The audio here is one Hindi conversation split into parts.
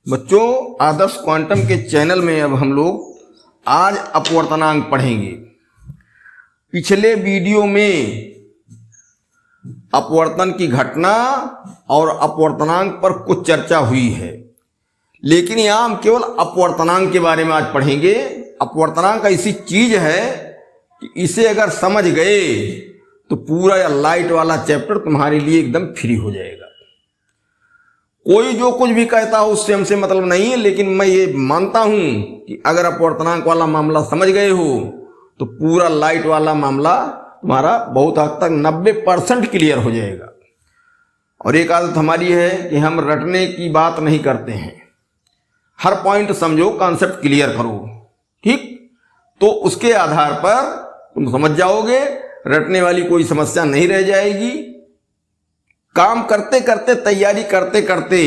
बच्चों, आदर्श क्वांटम के चैनल में अब हम लोग आज अपवर्तनांक पढ़ेंगे। पिछले वीडियो में अपवर्तन की घटना और अपवर्तनांक पर कुछ चर्चा हुई है, लेकिन यहाँ हम केवल अपवर्तनांक के बारे में आज पढ़ेंगे। अपवर्तनांक ऐसी चीज है कि इसे अगर समझ गए तो पूरा या लाइट वाला चैप्टर तुम्हारे लिए एकदम फ्री हो जाएगा। कोई जो कुछ भी कहता हो उससे हमसे मतलब नहीं है, लेकिन मैं ये मानता हूं कि अगर अपवर्तनांक वाला मामला समझ गए हो तो पूरा लाइट वाला मामला तुम्हारा बहुत हद तक 90% क्लियर हो जाएगा। और एक आदत हमारी है कि हम रटने की बात नहीं करते हैं, हर पॉइंट समझो, कॉन्सेप्ट क्लियर करो, ठीक? तो उसके आधार पर तुम समझ जाओगे, रटने वाली कोई समस्या नहीं रह जाएगी। काम करते करते, तैयारी करते करते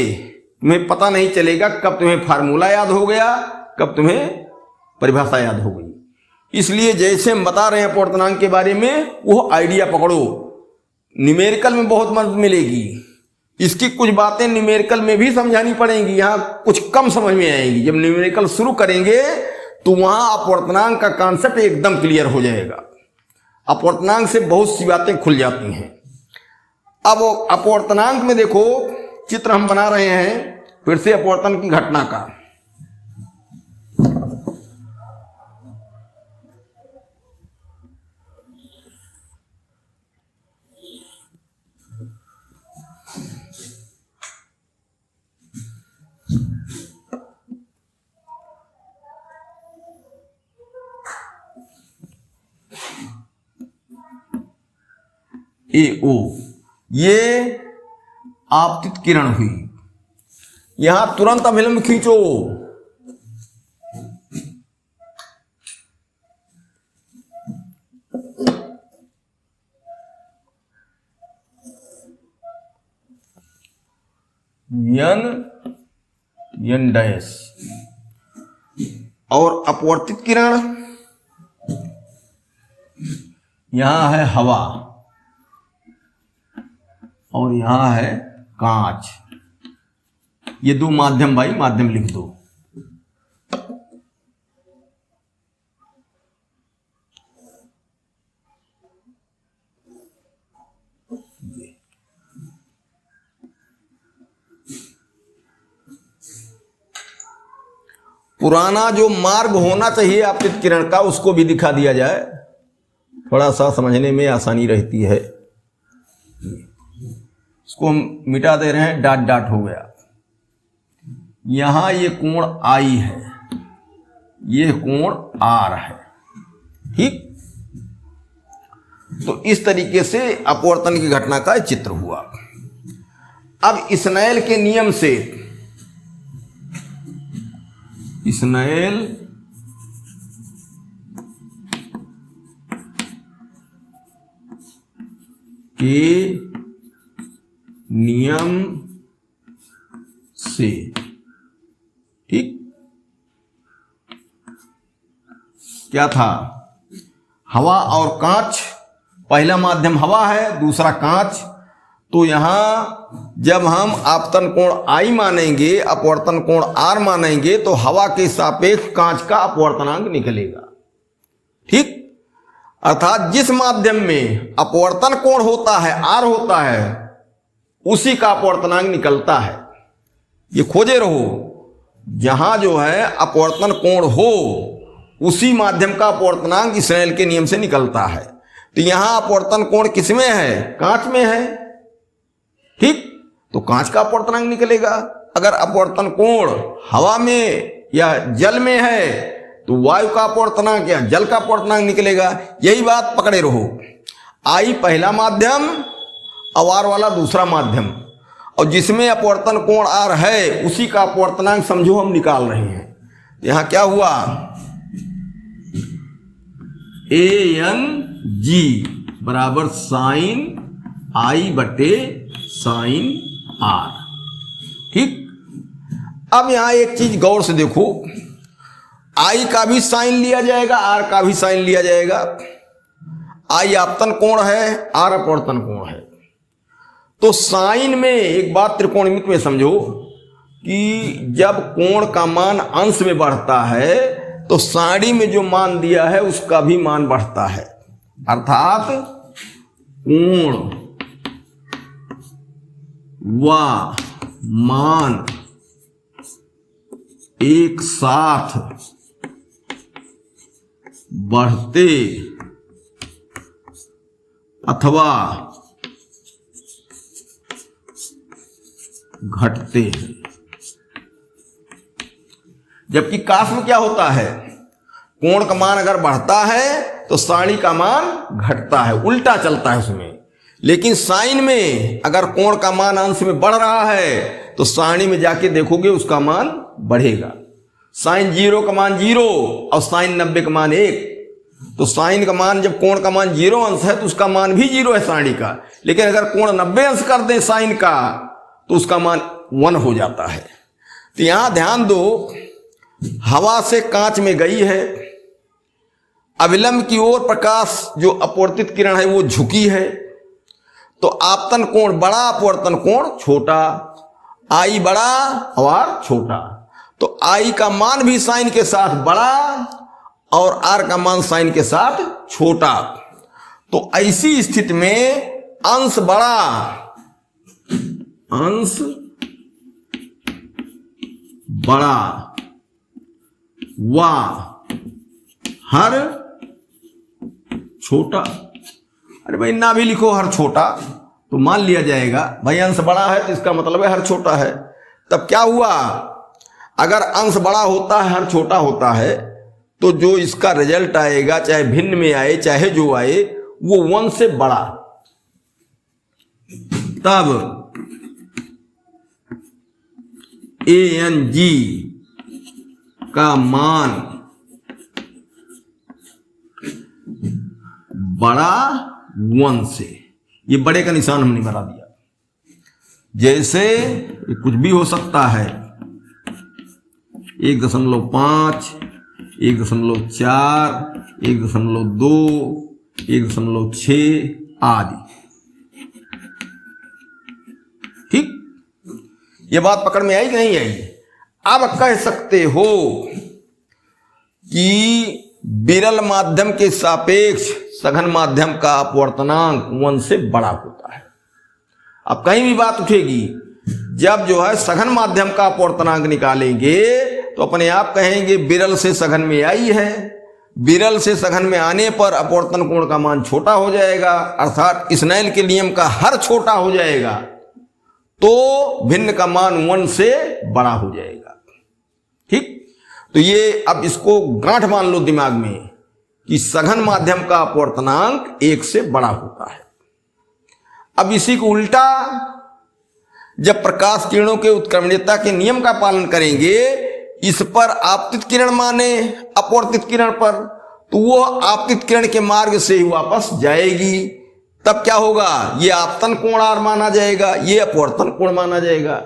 तुम्हें पता नहीं चलेगा कब तुम्हें फार्मूला याद हो गया, कब तुम्हें परिभाषा याद हो गई। इसलिए जैसे हम बता रहे हैं अपवर्तनांक के बारे में, वो आइडिया पकड़ो। न्यूमेरिकल में बहुत मदद मिलेगी, इसकी कुछ बातें न्यूमेरिकल में भी समझानी पड़ेंगी, यहाँ कुछ कम समझ में आएंगी। जब न्यूमेरिकल शुरू करेंगे तो वहां अपवर्तनांक का कॉन्सेप्ट एकदम क्लियर हो जाएगा। अपवर्तनांक से बहुत सी बातें खुल जाती हैं। अब अपवर्तनांक में देखो, चित्र हम बना रहे हैं फिर से अपवर्तन की घटना का। AO, ये आपतित किरण हुई। यहां तुरंत अभिलंब खींचो। n डैश और अपवर्तित किरण, यहां है हवा और यहां है कांच। ये दो माध्यम, भाई माध्यम लिख दो। पुराना जो मार्ग होना चाहिए आपतित किरण का, उसको भी दिखा दिया जाए, थोड़ा सा समझने में आसानी रहती है। इसको हम मिटा दे रहे हैं, डॉट डॉट हो गया। यहां ये कोण I है, ये कोण R है, ठीक? तो इस तरीके से अपवर्तन की घटना का चित्र हुआ। अब स्नेल के नियम से, स्नेल के नियम से, ठीक? क्या था? हवा और कांच, पहला माध्यम हवा है, दूसरा कांच। तो यहां जब हम आपतन कोण I मानेंगे, अपवर्तन कोण R मानेंगे, तो हवा के सापेक्ष कांच का अपवर्तनांक निकलेगा, ठीक? अर्थात जिस माध्यम में अपवर्तन कोण होता है, R होता है, उसी का अपवर्तनांक निकलता है। ये खोजे रहो, जहां जो है अपवर्तन कोण हो उसी माध्यम का अपवर्तनांक स्नेल के नियम से निकलता है। तो यहां अपवर्तन कोण किसमें है? कांच में है, ठीक? तो कांच का अपवर्तनांक निकलेगा। अगर अपवर्तन कोण हवा में या जल में है तो वायु का अपवर्तनांक या जल का अपवर्तनांक निकलेगा। यही बात पकड़े रहो। I पहला माध्यम और R वाला दूसरा माध्यम, और जिसमें अपवर्तन कोण R है उसी का अपवर्तनांक समझो हम निकाल रहे हैं। यहां क्या हुआ? ANG बराबर साइन I बटे साइन R, ठीक? अब यहां एक चीज गौर से देखो, I का भी साइन लिया जाएगा, R का भी साइन लिया जाएगा। I आपतन कोण है, R अपवर्तन कोण है। तो साइन में एक बात त्रिकोणमिति में समझो कि जब कोण का मान अंश में बढ़ता है तो सारणी में जो मान दिया है उसका भी मान बढ़ता है, अर्थात कोण व मान एक साथ बढ़ते अथवा घटते हैं। जबकि काश में क्या होता है, कोण का मान अगर बढ़ता है तो सारणी का मान घटता है, उल्टा चलता है उसमें। लेकिन साइन में अगर कोण का मान अंश में बढ़ रहा है तो सारणी में जाके देखोगे उसका मान बढ़ेगा। साइन 0 का मान 0 और साइन 90 का मान 1, तो साइन का मान जब कोण का मान 0 अंश है तो उसका मान भी 0 है सारणी का। लेकिन अगर कोण 90 अंश कर दें साइन का तो उसका मान 1 हो जाता है। तो यहां ध्यान दो, हवा से कांच में गई है, अविलंब की ओर प्रकाश जो अपवर्तित किरण है वो झुकी है, तो आपतन कोण बड़ा अपवर्तन कोण छोटा, आई बड़ा और छोटा, तो आई का मान भी साइन के साथ बड़ा और आर का मान साइन के साथ छोटा। तो ऐसी स्थिति में अंश बड़ा, अंश बड़ा व हर छोटा। अरे भाई ना भी लिखो हर छोटा तो मान लिया जाएगा भाई अंश बड़ा है तो इसका मतलब है हर छोटा है। तब क्या हुआ, अगर अंश बड़ा होता है हर छोटा होता है तो जो इसका रिजल्ट आएगा चाहे भिन्न में आए चाहे जो आए वो 1 से बड़ा। तब ANG का मान बड़ा 1 से, ये बड़े का निशान हमने बना दिया। जैसे ये कुछ भी हो सकता है, 1.5, 1.4, 1.2, 1.6 आदि। ठीक, ये बात पकड़ में आई कि नहीं आई? अब कह सकते हो कि विरल माध्यम के सापेक्ष सघन माध्यम का अपवर्तनांक 1 से बड़ा होता है। अब कहीं भी बात उठेगी, जब जो है सघन माध्यम का अपवर्तनांक निकालेंगे तो अपने आप कहेंगे विरल से सघन में आई है, विरल से सघन में आने पर अपवर्तन कोण का मान छोटा हो जाएगा, अर्थात स्नेल के नियम का हर छोटा हो जाएगा तो भिन्न का मान 1 से बड़ा हो जाएगा। ठीक, तो ये अब इसको गांठ मान लो दिमाग में कि सघन माध्यम का अपवर्तनांक 1 से बड़ा होता है। अब इसी को उल्टा, जब प्रकाश किरणों के उत्क्रमणीयता के नियम का पालन करेंगे, इस पर आपतित किरण माने अपवर्तित किरण पर, तो वो आपतित किरण के मार्ग से ही वापस जाएगी। तब क्या होगा, ये आपतन कोण आर माना जाएगा, ये अपवर्तन कोण माना जाएगा।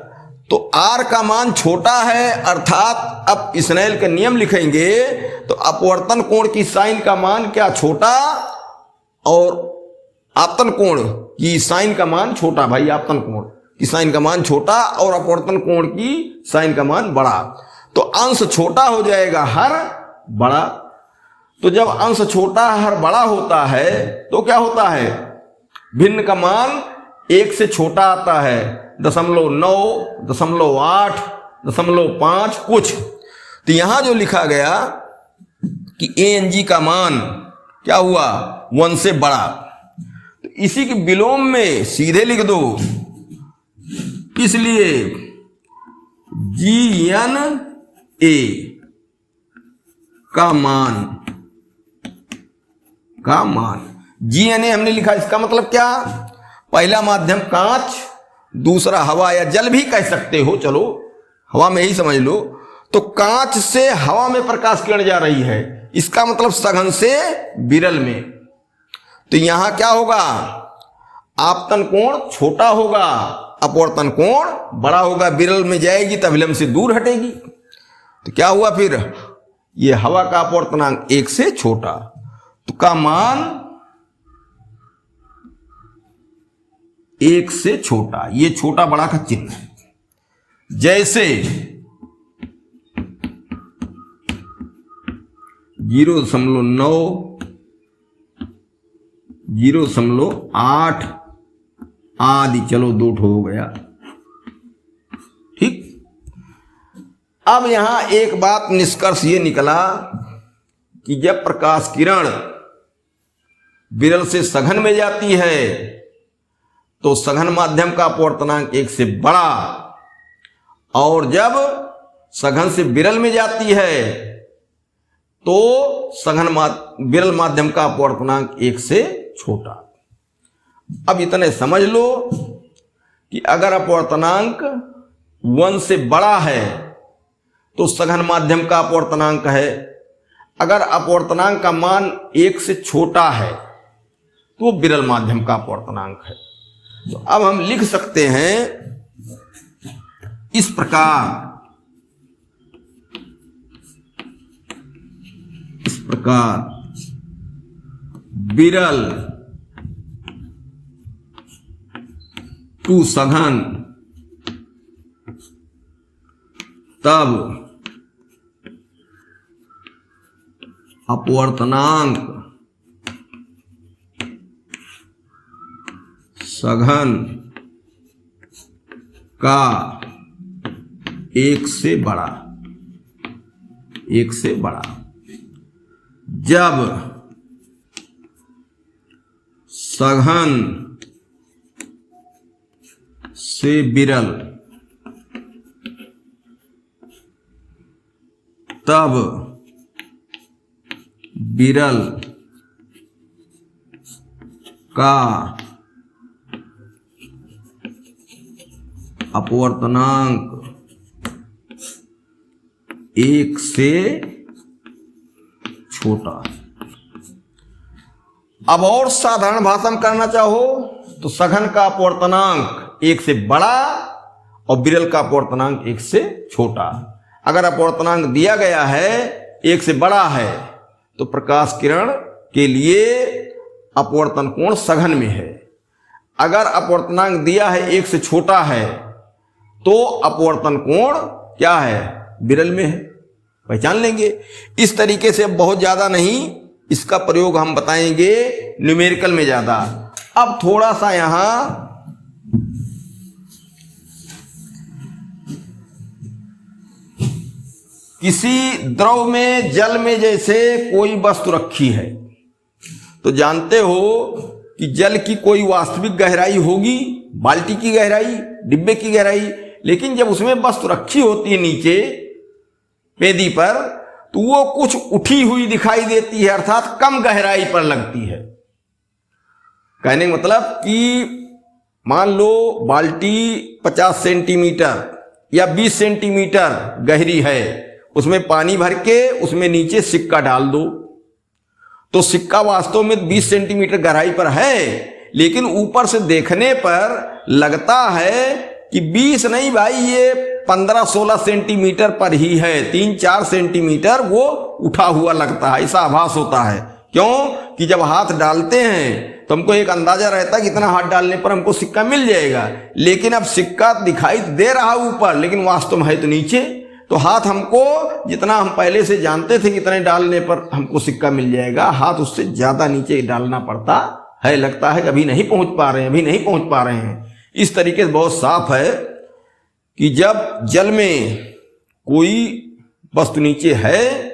तो आर का मान छोटा है, अर्थात अब स्नेल के नियम लिखेंगे तो अपवर्तन कोण की साइन का मान क्या छोटा और आपतन कोण की साइन का मान छोटा। भाई आपतन कोण की साइन का मान छोटा और अपवर्तन कोण की साइन का मान बड़ा, तो अंश छोटा हो जाएगा हर बड़ा। तो जब अंश छोटा हर बड़ा होता है तो क्या होता है, भिन्न का मान 1 से छोटा आता है, 0.9, 0.8, 0.5 कुछ। तो यहां जो लिखा गया कि ANG का मान क्या हुआ, 1 से बड़ा, तो इसी के विलोम में सीधे लिख दो, इसलिए GNA का मान GNA हमने लिखा, इसका मतलब क्या, पहला माध्यम कांच, दूसरा हवा या जल भी कह सकते हो, चलो हवा में ही समझ लो। तो कांच से हवा में प्रकाश किरण जा रही है, इसका मतलब सघन से विरल में। तो यहां क्या होगा, आपतन कोण छोटा होगा, अपवर्तन कोण बड़ा होगा, विरल में जाएगी तब विलंब से दूर हटेगी। तो क्या हुआ फिर, ये हवा का अपवर्तनांक 1 से छोटा, तो का मान 1 से छोटा, ये छोटा बड़ा का चिन्ह है। जैसे 0.9, 0.8 आदि, चलो 2 हो गया। ठीक। अब यहां एक बात निष्कर्ष ये निकला कि जब प्रकाश किरण विरल से सघन में जाती है तो सघन माध्यम का अपवर्तनांक 1 से बड़ा, और जब सघन से विरल में जाती है तो विरल माध्यम का अपवर्तनांक 1 से छोटा। अब इतने समझ लो कि अगर अपवर्तनांक 1 से बड़ा है तो सघन माध्यम का अपवर्तनांक है, अगर अपवर्तनांक का मान 1 से छोटा है तो विरल माध्यम का अपवर्तनांक है। तो अब हम लिख सकते हैं इस प्रकार, विरल टू सघन, तब अपवर्तनांक सघन का 1 से बड़ा, जब सघन से विरल, तब विरल का अपवर्तनांक 1 से छोटा। अब और साधारण भाषा में करना चाहो तो सघन का अपवर्तनांक 1 से बड़ा और विरल का अपवर्तनांक 1 से छोटा। अगर अपवर्तनांक दिया गया है 1 से बड़ा है तो प्रकाश किरण के लिए अपवर्तन कोण सघन में है, अगर अपवर्तनांक दिया है 1 से छोटा है तो अपवर्तन कोण क्या है, विरल में है। पहचान लेंगे। इस तरीके से बहुत ज्यादा नहीं, इसका प्रयोग हम बताएंगे न्यूमेरिकल में ज्यादा। अब थोड़ा सा यहां किसी द्रव में, जल में जैसे कोई वस्तु रखी है तो जानते हो कि जल की कोई वास्तविक गहराई होगी, बाल्टी की गहराई, डिब्बे की गहराई, लेकिन जब उसमें वस्तु रखी होती है नीचे पेदी पर तो वो कुछ उठी हुई दिखाई देती है, अर्थात कम गहराई पर लगती है। कहने का मतलब कि मान लो बाल्टी 50 सेंटीमीटर या 20 सेंटीमीटर गहरी है, उसमें पानी भर के उसमें नीचे सिक्का डाल दो तो सिक्का वास्तव में 20 सेंटीमीटर गहराई पर है, लेकिन ऊपर से देखने पर लगता है कि 20 नहीं भाई, ये 15-16 सेंटीमीटर पर ही है, 3-4 सेंटीमीटर वो उठा हुआ लगता है, ऐसा आभास होता है। क्यों कि जब हाथ डालते हैं तो हमको एक अंदाजा रहता है कि इतना हाथ डालने पर हमको सिक्का मिल जाएगा, लेकिन अब सिक्का दिखाई दे रहा ऊपर लेकिन वास्तव में है तो नीचे। तो हाथ हमको जितना हम पहले से जानते थे कि इतने डालने पर हमको सिक्का मिल जाएगा, हाथ उससे ज्यादा नीचे डालना पड़ता है, लगता है कि अभी नहीं पहुंच पा रहे हैं। इस तरीके से बहुत साफ है कि जब जल में कोई वस्तु नीचे है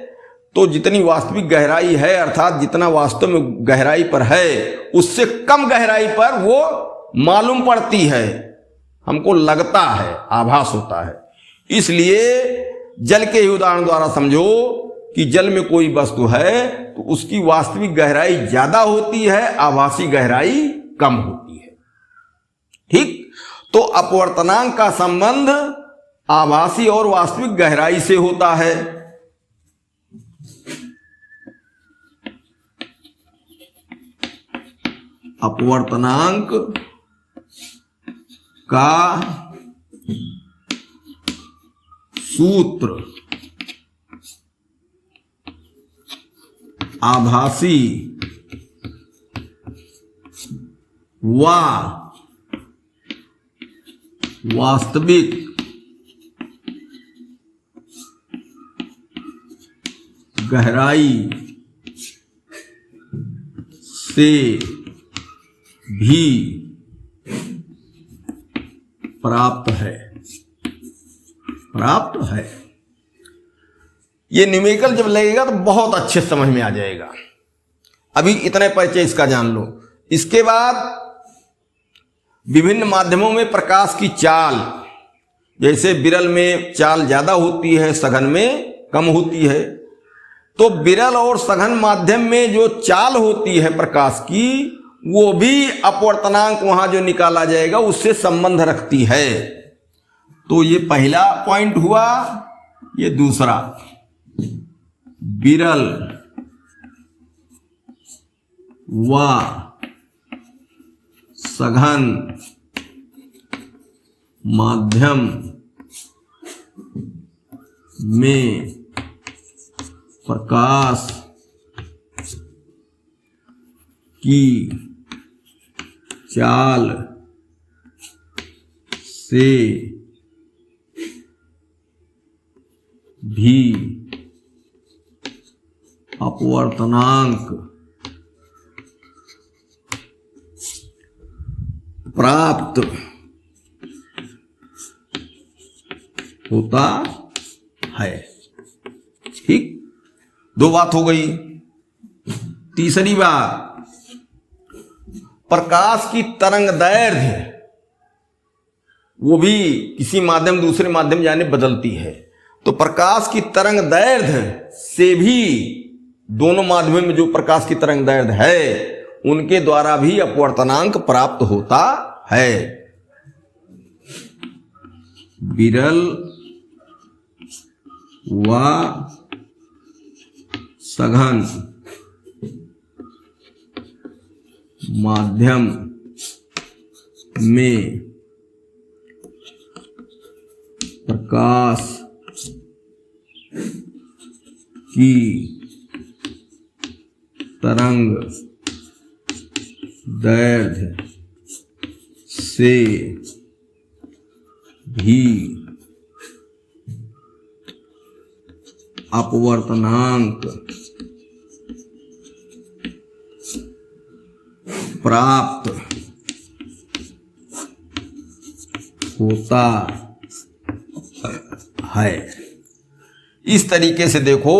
तो जितनी वास्तविक गहराई है, अर्थात जितना वास्तव में गहराई पर है, उससे कम गहराई पर वो मालूम पड़ती है, हमको लगता है, आभास होता है। इसलिए जल के ही उदाहरण द्वारा समझो कि जल में कोई वस्तु है तो उसकी वास्तविक गहराई ज्यादा होती है, आभासी गहराई कम होती है। ठीक। तो अपवर्तनांक का संबंध आभासी और वास्तविक गहराई से होता है। अपवर्तनांक का सूत्र आभासी व वास्तविक गहराई से भी प्राप्त है। ये न्यूमेरिकल जब लगेगा तो बहुत अच्छे समझ में आ जाएगा। अभी इतने परिचय इसका जान लो। इसके बाद विभिन्न माध्यमों में प्रकाश की चाल, जैसे विरल में चाल ज्यादा होती है, सघन में कम होती है। तो विरल और सघन माध्यम में जो चाल होती है प्रकाश की, वो भी अपवर्तनांक वहां जो निकाला जाएगा उससे संबंध रखती है। तो ये पहला पॉइंट हुआ। ये दूसरा, विरल व सघन माध्यम में प्रकाश की चाल से भी अपवर्तनांक प्राप्त होता है। ठीक, दो बात हो गई। तीसरी बात, प्रकाश की तरंग दैर्घ्य वो भी किसी माध्यम दूसरे माध्यम जाने बदलती है। तो प्रकाश की तरंग दैर्घ्य से भी, दोनों माध्यमों में जो प्रकाश की तरंग दैर्घ्य है उनके द्वारा भी अपवर्तनांक प्राप्त होता है। विरल व सघन माध्यम में प्रकाश की तरंग दैर्घ्य से भी अपवर्तनांक प्राप्त होता है। इस तरीके से देखो,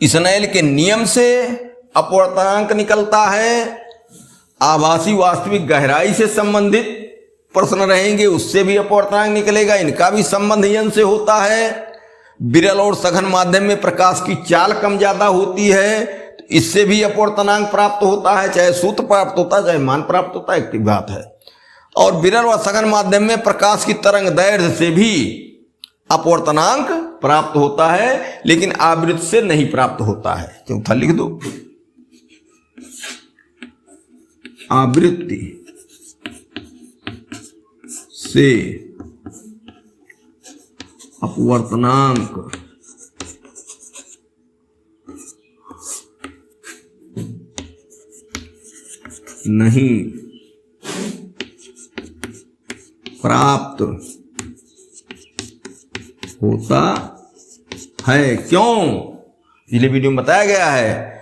स्नेल के नियम से अपवर्तनांक निकलता है। आभासी वास्तविक गहराई से संबंधित प्रश्न रहेंगे, उससे भी अपवर्तनांक निकलेगा, इनका भी संबंध यन से होता है। विरल और सघन माध्यम में प्रकाश की चाल कम ज्यादा होती है, तो इससे भी अपवर्तनांक प्राप्त होता है, चाहे सूत्र प्राप्त होता है चाहे मान प्राप्त होता है, एक बात है। और विरल व सघन माध्यम में प्रकाश की तरंग दैर्घ्य से भी अपवर्तनांक प्राप्त होता है, लेकिन आवृत्ति से नहीं प्राप्त होता है। चौथा लिख दो, आवृत्ति से अपवर्तनांक नहीं प्राप्त होता है। क्यों? पिछले वीडियो में बताया गया है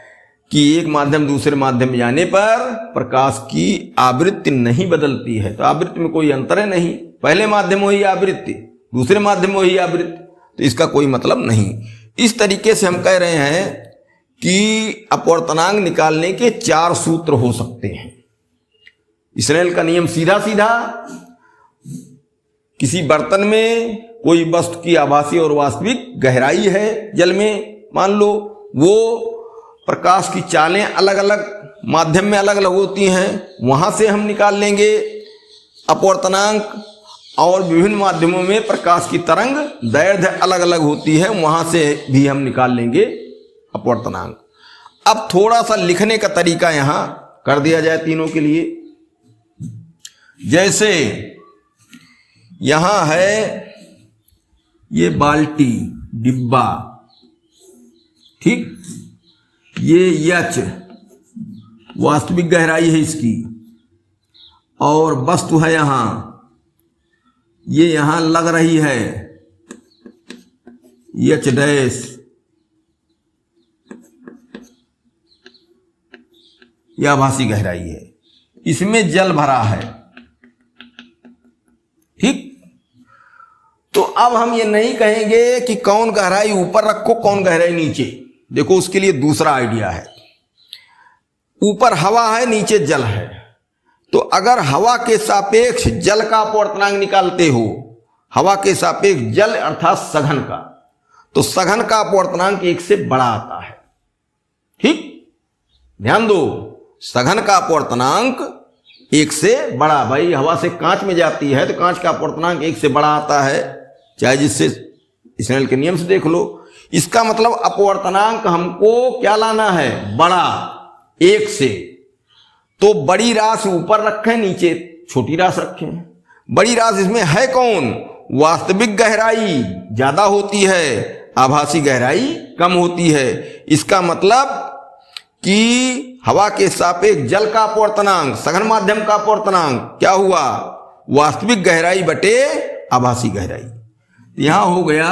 कि एक माध्यम दूसरे माध्यम में जाने पर प्रकाश की आवृत्ति नहीं बदलती है। तो आवृत्ति में कोई अंतर है नहीं, पहले माध्यम में वही आवृत्ति, दूसरे माध्यम में वही आवृत्ति, तो इसका कोई मतलब नहीं। इस तरीके से हम कह रहे हैं कि अपवर्तनांक निकालने के 4 सूत्र हो सकते हैं। स्नेल का नियम सीधा सीधा, किसी बर्तन में कोई वस्तु की आभासी और वास्तविक गहराई है जल में, मान लो, वो प्रकाश की चालें अलग अलग माध्यम में अलग अलग होती हैं, वहां से हम निकाल लेंगे अपवर्तनांक। और विभिन्न माध्यमों में प्रकाश की तरंग दैर्घ्य अलग अलग होती है, वहां से भी हम निकाल लेंगे अपवर्तनांक। अब थोड़ा सा लिखने का तरीका यहां कर दिया जाए तीनों के लिए। जैसे यहां है ये बाल्टी, डिब्बा, ठीक, ये यच वास्तविक गहराई है इसकी, और वस्तु है यहां, ये यहां लग रही है यच डैश, यह आभासी गहराई है, इसमें जल भरा है। ठीक, तो अब हम ये नहीं कहेंगे कि कौन गहराई ऊपर रखो कौन गहराई नीचे। देखो उसके लिए दूसरा आइडिया है। ऊपर हवा है, नीचे जल है, तो अगर हवा के सापेक्ष जल का अपवर्तनांक निकालते हो, हवा के सापेक्ष जल अर्थात सघन का, तो सघन का अपवर्तनांक 1 से बड़ा आता है। ठीक, ध्यान दो, सघन का अपवर्तनांक 1 से बड़ा। भाई हवा से कांच में जाती है तो कांच का अपवर्तनांक 1 से बड़ा आता है, चाहे जिससे स्नेल के नियम से देख लो। इसका मतलब अपवर्तनांक हमको क्या लाना है, बड़ा 1 से। तो बड़ी राशि ऊपर रखें, नीचे छोटी राशि रखें। बड़ी राशि इसमें है कौन, वास्तविक गहराई ज्यादा होती है, आभासी गहराई कम होती है। इसका मतलब कि हवा के सापेक्ष जल का अपवर्तनांक, सघन माध्यम का अपवर्तनांक क्या हुआ, वास्तविक गहराई बटे आभासी गहराई। यहां हो गया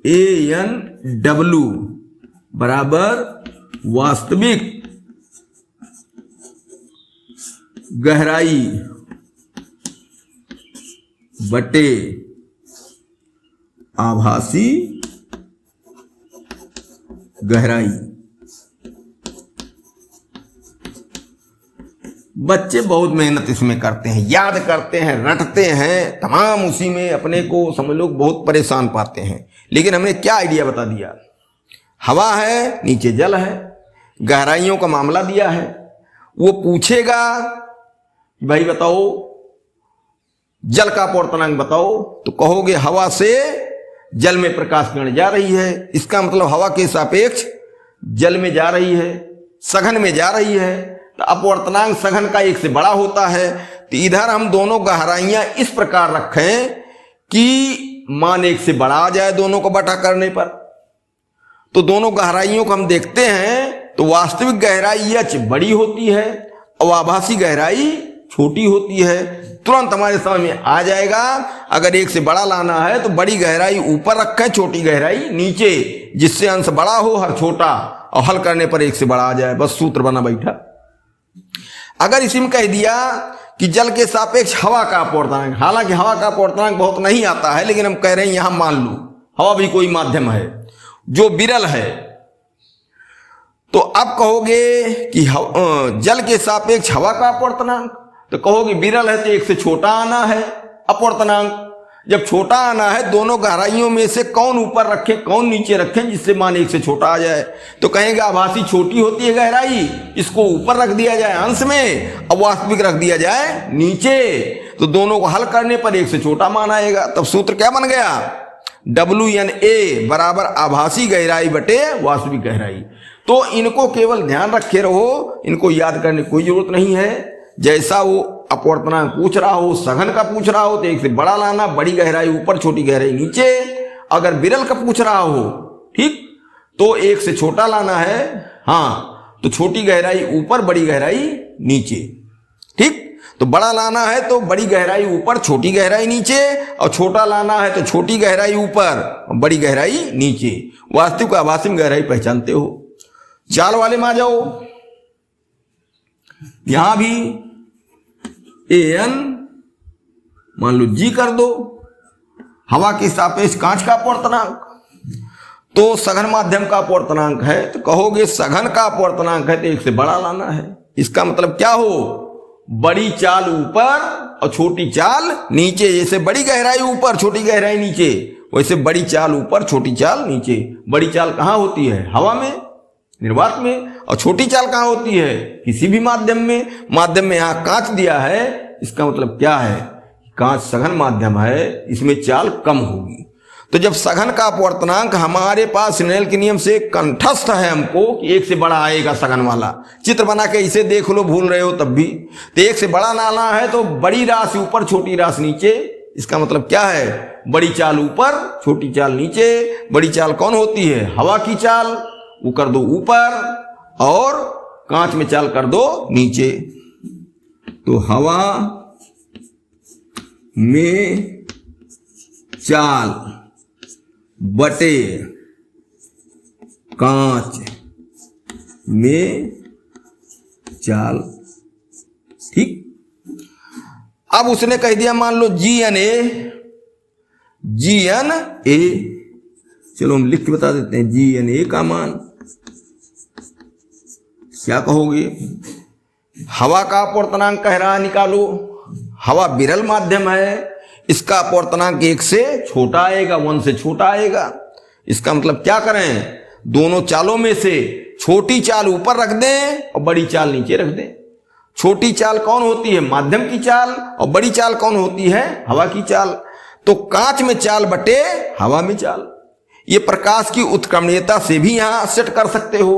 ANW बराबर वास्तविक गहराई बटे आभासी गहराई। बच्चे बहुत मेहनत इसमें करते हैं, याद करते हैं, रटते हैं, तमाम उसी में अपने को समझ लो बहुत परेशान पाते हैं। लेकिन हमने क्या आइडिया बता दिया, हवा है, नीचे जल है, गहराइयों का मामला दिया है। वो पूछेगा भाई बताओ जल का अपवर्तनांक बताओ, तो कहोगे हवा से जल में प्रकाश किरण जा रही है। इसका मतलब हवा के सापेक्ष जल में जा रही है, सघन में जा रही है, तो अपवर्तनांक सघन का 1 से बड़ा होता है। तो इधर हम दोनों गहराइयां इस प्रकार रखें कि मान 1 से बड़ा आ जाए दोनों को बटा करने पर। तो दोनों गहराइयों को हम देखते हैं तो वास्तविक गहराई H बड़ी होती है और आभासी गहराई छोटी होती है। तुरंत हमारे समझ में आ जाएगा, अगर 1 से बड़ा लाना है तो बड़ी गहराई ऊपर रखें, छोटी गहराई नीचे, जिससे अंश बड़ा हो हर छोटा, और हल करने पर 1 से बड़ा आ जाए। बस सूत्र बना बैठा। अगर इसी में कह दिया कि जल के सापेक्ष हवा का अपवर्तनांक, हालांकि हवा का अपवर्तनांक बहुत नहीं आता है, लेकिन हम कह रहे हैं यहां मान लो हवा भी कोई माध्यम है जो विरल है, तो अब कहोगे कि जल के सापेक्ष हवा का अपवर्तनांक, तो कहोगे विरल है तो 1 से छोटा आना है अपवर्तनांक। जब छोटा आना है, दोनों गहराइयों में से कौन ऊपर रखें कौन नीचे रखें जिससे मान 1 से छोटा आ जाए, तो कहेंगे आभासी छोटी होती है गहराई, इसको ऊपर रख दिया जाए अंश में, और वास्तविक रख दिया जाए नीचे, तो दोनों को हल करने पर 1 से छोटा मान आएगा। तब सूत्र क्या बन गया, WNA बराबर आभासी गहराई बटे वास्तविक गहराई। तो इनको केवल ध्यान रखे रहो, इनको याद करने की कोई जरूरत नहीं है। जैसा वो अपवर्तनांक पूछ रहा हो, सघन का पूछ रहा हो तो 1 से बड़ा लाना, बड़ी गहराई ऊपर छोटी गहराई नीचे। अगर विरल का पूछ रहा हो, ठीक, तो 1 से छोटा लाना है, हाँ, तो छोटी गहराई ऊपर बड़ी गहराई नीचे। ठीक, तो बड़ा लाना है तो बड़ी गहराई ऊपर छोटी गहराई नीचे, और छोटा लाना है तो छोटी गहराई ऊपर और बड़ी गहराई नीचे। वास्तविक आभासी में गहराई पहचानते हो। चाल वाले में आ जाओ। यहां भी AN मान लो G कर दो, हवा के सापेक्ष कांच का अपवर्तनांक, तो सघन माध्यम का अपवर्तनांक है, तो कहोगे सघन का अपवर्तनांक है तो 1 से बड़ा लाना है। इसका मतलब क्या हो, बड़ी चाल ऊपर और छोटी चाल नीचे। जैसे बड़ी गहराई ऊपर छोटी गहराई नीचे, वैसे बड़ी चाल ऊपर छोटी चाल नीचे। बड़ी चाल कहां होती है, हवा में, निर्वात में, और छोटी चाल कहां होती है, किसी भी माध्यम में। माध्यम में यहां कांच दिया है, इसका मतलब क्या है, कांच सघन माध्यम है, इसमें चाल कम होगी। तो जब सघन का अपवर्तनांक हमारे पास स्नेल के नियम से कंठस्थ है हमको कि 1 से बड़ा आएगा सघन वाला, चित्र बना के इसे देख लो, भूल रहे हो तब भी, तो 1 से बड़ा लाना है तो बड़ी राशि ऊपर छोटी राशि नीचे। इसका मतलब क्या है, बड़ी चाल ऊपर छोटी चाल नीचे। बड़ी चाल कौन होती है, हवा की चाल, वो कर दो ऊपर, और कांच में चाल कर दो नीचे। तो हवा में चाल बटे कांच में चाल। ठीक, अब उसने कह दिया मान लो GNA, GNA, चलो हम लिख के बता देते हैं GNA का मान क्या कहोगे? हवा का अपवर्तनांक कह रहा है निकालो। हवा विरल माध्यम है, इसका अपवर्तनांक 1 से छोटा आएगा, 1 से छोटा आएगा। इसका मतलब क्या करें, दोनों चालों में से छोटी चाल ऊपर रख दें और बड़ी चाल नीचे रख दें। छोटी चाल कौन होती है? माध्यम की चाल। और बड़ी चाल कौन होती है? हवा की चाल। तो कांच में चाल बटे हवा में चाल। ये प्रकाश की उत्क्रमणीयता से भी यहां सेट कर सकते हो।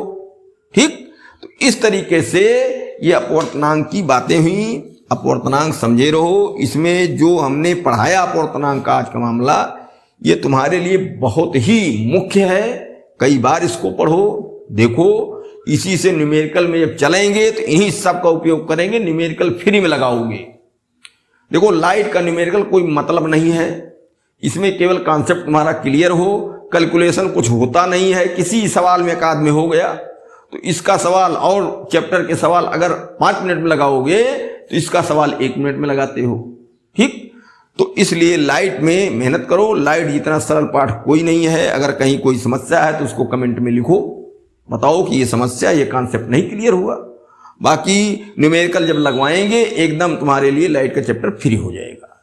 ठीक, तो इस तरीके से ये अपवर्तनांक की बातें हुई। अपवर्तनांक समझे रहो। इसमें जो हमने पढ़ाया अपवर्तनांक का आज का मामला, ये तुम्हारे लिए बहुत ही मुख्य है। कई बार इसको पढ़ो, देखो। इसी से न्यूमेरिकल में जब चलेंगे तो इन्हीं सब का उपयोग करेंगे, न्यूमेरिकल फ्री में लगाओगे। देखो, लाइट का न्यूमेरिकल कोई मतलब नहीं है, इसमें केवल कॉन्सेप्ट तुम्हारा क्लियर हो, कैलकुलेशन कुछ होता नहीं है। किसी सवाल में एक आध में हो गया तो इसका सवाल और चैप्टर के सवाल अगर 5 मिनट में लगाओगे तो इसका सवाल 1 मिनट में लगाते हो। ठीक, तो इसलिए लाइट में मेहनत करो। लाइट जितना सरल पाठ कोई नहीं है। अगर कहीं कोई समस्या है तो उसको कमेंट में लिखो, बताओ कि ये समस्या, ये कॉन्सेप्ट नहीं क्लियर हुआ। बाकी न्यूमेरिकल जब लगवाएंगे एकदम तुम्हारे लिए लाइट का चैप्टर फ्री हो जाएगा।